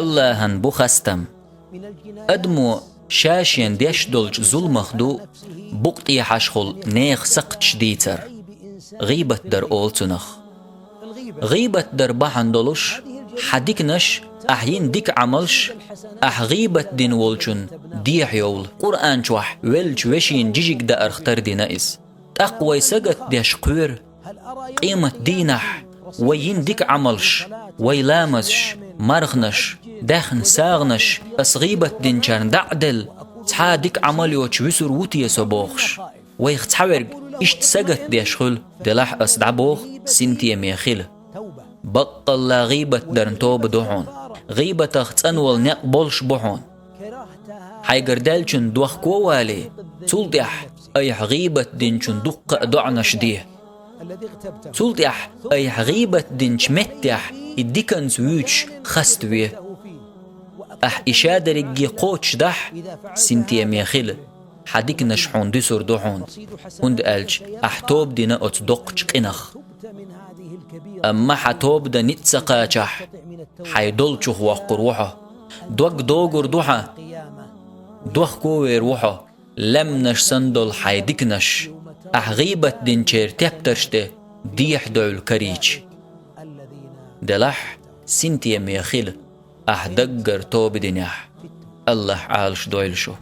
الله هن بخستم أدمو شاشين ديش دولج ظلمخ دو بقطي حشخل نيخ سقتش ديتر غيبة در أولتنخ غيبة در بحن دولش حديكنش أحين ديك عملش غيبة دين ولشن ديح يول قرآن شوح ولش وشين جيجيك دا أرختر دينائز تقوي سقت ديش قوير قيمة دينح وين ديك عملش ويلامزش مرغنش داخن ساغنش أصغيبة دين شان دعدل تحا ديك عمليوش وسر ووتي سبوخش ويخ تحورق إشت سقت ديش خل دلح أصدعبوخ سنتي ميخيل بقل لا غيبة درن توب دوحون غيبة تنول نقبلش بوحون حيقر دالشن دوخ كوالي تولدح أي غيبة دينشن دق دعنش ديه تولدح أي غيبة دينش متح الديكن زويج خستويه إشادة رجي قوتش دح سنتي ميخيل حديك نشحون دسر دوحون هند ألج توب دينا أتصدقش قنخ أما حتوب دا نتسقاچح حيدولچه وقروحه دوك دوغر دوحه دوخ كوي روحه لم نش سندل حيدكنش غيبة دينشير تبترشته ديح دول كريج دلح سنتي ميخيل دقر توب دينيح الله عالش دويلشو